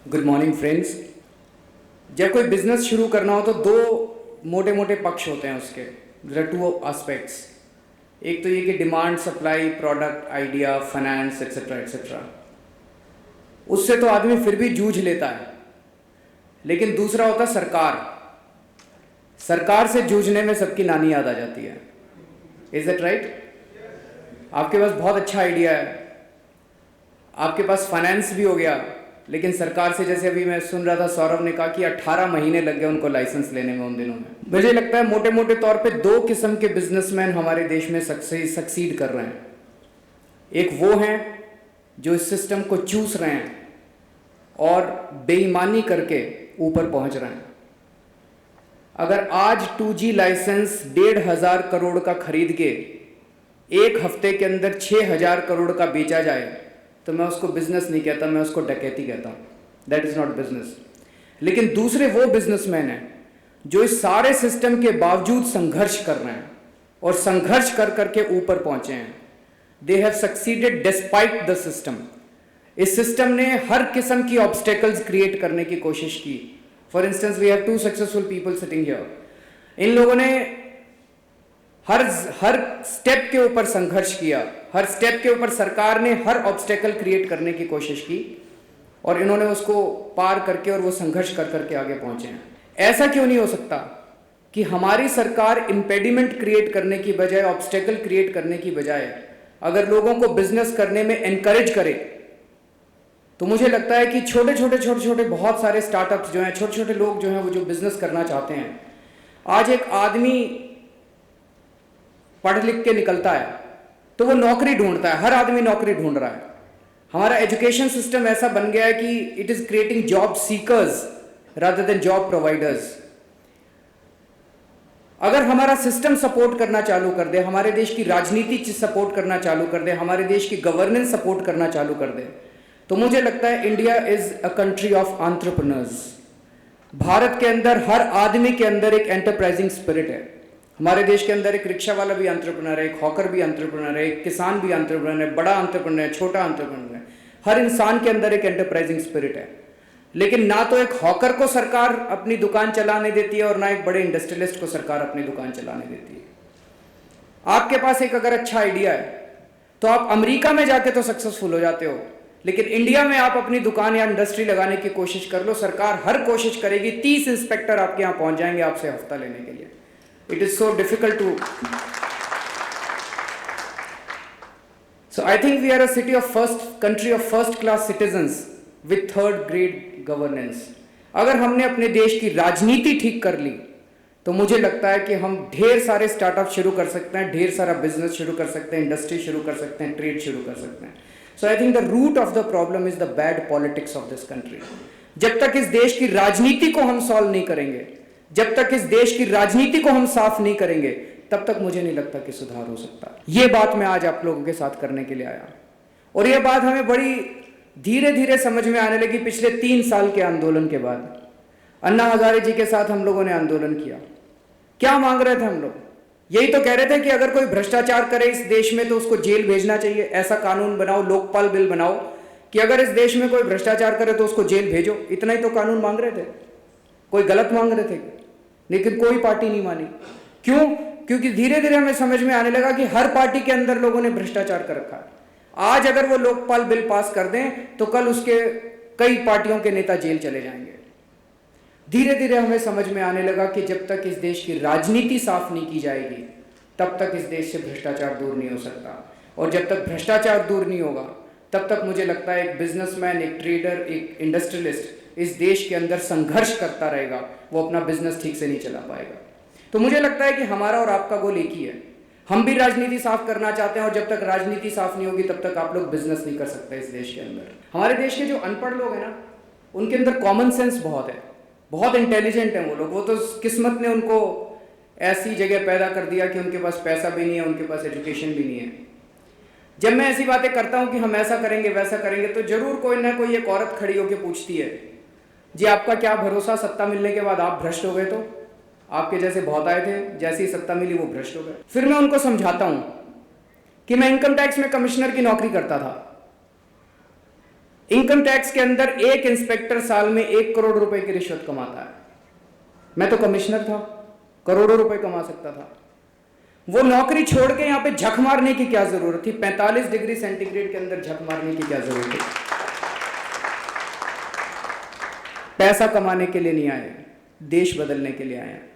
Good morning friends. जब कोई business शुरू करना हो तो दो मोटे मोटे पक्ष होते हैं उसके। There are two aspects. एक तो ये कि demand, supply, product, idea, finance etcetera etcetera. उससे तो आदमी फिर भी जूझ लेता है। लेकिन दूसरा होता है सरकार। सरकार से जूझने में सबकी नानी याद आ जाती है। Is it right? आपके पास बहुत अच्छा आइडिया है, आपके पास फाइनेंस भी हो गया, लेकिन सरकार से, जैसे अभी मैं सुन रहा था सौरभ ने कहा कि 18 महीने लग गए उनको लाइसेंस लेने में उन दिनों में। मुझे लगता है मोटे मोटे तौर पे दो किस्म के बिजनेसमैन हमारे देश में सक्सीड कर रहे हैं। एक वो हैं जो इस सिस्टम को चूस रहे हैं और बेईमानी करके ऊपर पहुंच रहे हैं। अगर आज 2G लाइसेंस 1,500 करोड़ का खरीद के एक हफ्ते के अंदर 6,000 करोड़ का बेचा जाए तो मैं उसको बिजनेस नहीं कहता, मैं उसको डकैती कहता हूं। That is not business. लेकिन दूसरे वो बिजनेसमैन हैं जो इस सारे सिस्टम के बावजूद संघर्ष कर रहे हैं और संघर्ष कर करके ऊपर पहुंचे हैं। They have succeeded despite the system. इस सिस्टम ने हर किस्म की ऑब्स्टेकल्स क्रिएट करने की कोशिश की। For instance, we have 2 successful people sitting here. इन लोगों ने हर स्टेप के ऊपर संघर्ष किया, हर स्टेप के ऊपर सरकार ने हर ऑब्स्टेकल क्रिएट करने की कोशिश की और इन्होंने उसको पार करके और वो संघर्ष कर करके आगे पहुंचे हैं। ऐसा क्यों नहीं हो सकता कि हमारी सरकार इंपेडिमेंट क्रिएट करने की बजाय, ऑब्स्टेकल क्रिएट करने की बजाय अगर लोगों को बिजनेस करने में एनकरेज करे तो मुझे लगता है कि छोटे छोटे बहुत सारे स्टार्टअप्स जो हैं, छोटे छोटे लोग जो हैं वो जो बिजनेस करना चाहते हैं। आज एक आदमी पढ़ लिख के निकलता है तो वो नौकरी ढूंढता है, हर आदमी नौकरी ढूंढ रहा है। हमारा एजुकेशन सिस्टम ऐसा बन गया है कि it is creating job seekers rather than job providers. अगर हमारा सिस्टम सपोर्ट करना चालू कर दे, हमारे देश की राजनीति सपोर्ट करना चालू कर दे, हमारे देश की गवर्नेंस सपोर्ट करना चालू कर दे, तो मुझे लगता है India is a country of entrepreneurs. Bharat के अंदर हर आदमी के अंदर एक एंटरप्राइजिंग स्पिरिट है। हमारे देश के अंदर एक रिक्शा वाला भी एंटरप्रेन्योर है, एक हॉकर भी एंटरप्रेन्योर है, एक किसान भी एंटरप्रेन्योर है, बड़ा एंटरप्रेन्योर है, छोटा एंटरप्रेन्योर है। हर इंसान के अंदर एक एंटरप्राइजिंग स्पिरिट है। लेकिन ना तो एक हॉकर को सरकार अपनी दुकान चलाने देती है और ना एक बड़े इंडस्ट्रियलिस्ट को सरकार अपनी दुकान चलाने देती है। आपके पास एक अगर अच्छा आइडिया है तो आप अमेरिका में जाके तो सक्सेसफुल हो जाते हो, लेकिन इंडिया में आप अपनी दुकान या इंडस्ट्री लगाने की कोशिश कर लो, सरकार हर कोशिश करेगी, 30 इंस्पेक्टर आपके यहां पहुंच जाएंगे आपसे हफ्ता लेने के लिए। It is so difficult to. So I think we are a country of first class citizens with third grade governance. अगर हमने अपने देश की राजनीति ठीक कर ली तो मुझे लगता है कि हम ढेर सारे स्टार्टअप शुरू कर सकते हैं, ढेर सारा बिजनेस शुरू कर सकते हैं, इंडस्ट्री शुरू कर सकते हैं, ट्रेड शुरू कर सकते हैं। So I think the root of the problem is the bad politics of this country. जब तक इस देश की राजनीति को हम सॉल्व नहीं करेंगे, जब तक इस देश की राजनीति को हम साफ नहीं करेंगे, तब तक मुझे नहीं लगता कि सुधार हो सकता। ये बात मैं आज आप लोगों के साथ करने के लिए आया और ये बात हमें बड़ी धीरे धीरे समझ में आने लगी पिछले 3 साल के आंदोलन के बाद। अन्ना हजारे जी के साथ हम लोगों ने आंदोलन किया। क्या मांग रहे थे हम लोग? यही तो कह रहे थे कि अगर कोई भ्रष्टाचार करे इस देश में तो उसको जेल भेजना चाहिए। ऐसा कानून बनाओ, लोकपाल बिल बनाओ कि अगर इस देश में कोई भ्रष्टाचार करे तो उसको जेल भेजो। इतना ही तो कानून मांग रहे थे। कोई गलत मांग रहे थे, लेकिन कोई पार्टी नहीं मानी। क्यों? क्योंकि धीरे धीरे हमें समझ में आने लगा कि हर पार्टी के अंदर लोगों ने भ्रष्टाचार कर रखा है। आज अगर वो लोकपाल बिल पास कर दें तो कल उसके कई पार्टियों के नेता जेल चले जाएंगे। धीरे धीरे हमें समझ में आने लगा कि जब तक इस देश की राजनीति साफ नहीं की जाएगी तब तक इस देश से भ्रष्टाचार दूर नहीं हो सकता, और जब तक भ्रष्टाचार दूर नहीं होगा तब तक मुझे लगता है एक बिजनेसमैन, एक ट्रेडर, एक इंडस्ट्रियलिस्ट इस देश के अंदर संघर्ष करता रहेगा, वो अपना बिजनेस ठीक से नहीं चला पाएगा। तो मुझे लगता है कि हमारा और आपका गोल एक ही है। हम भी राजनीति साफ करना चाहते हैं और जब तक राजनीति साफ नहीं होगी तब तक आप लोग बिजनेस नहीं कर सकते इस देश के अंदर। हमारे देश के जो अनपढ़ लोग हैं ना, उनके अंदर कॉमन सेंस बहुत है, बहुत इंटेलिजेंट हैं वो लोग। वो तो किस्मत ने उनको ऐसी जगह पैदा कर दिया कि उनके पास पैसा भी नहीं है, उनके पास एजुकेशन भी नहीं है। जब मैं ऐसी बातें करता हूं कि हम ऐसा करेंगे वैसा करेंगे तो जरूर कोई ना कोई एक औरत खड़ी होकर पूछती है, जी आपका क्या भरोसा, सत्ता मिलने के बाद आप भ्रष्ट हो गए? तो आपके जैसे बहुत आए थे, जैसी सत्ता मिली वो भ्रष्ट हो गए। फिर मैं उनको समझाता हूं कि मैं इनकम टैक्स में कमिश्नर की नौकरी करता था, इनकम टैक्स के अंदर एक इंस्पेक्टर साल में 1 करोड़ रुपए की रिश्वत कमाता है। मैं तो कमिश्नर था, करोड़ों रुपए कमा सकता था। वो नौकरी छोड़ के यहां पे झक मारने की क्या जरूरत थी? 45 डिग्री सेंटीग्रेड के अंदर झक मारने की क्या जरूरत थी? पैसा कमाने के लिए नहीं आए, देश बदलने के लिए आए हैं।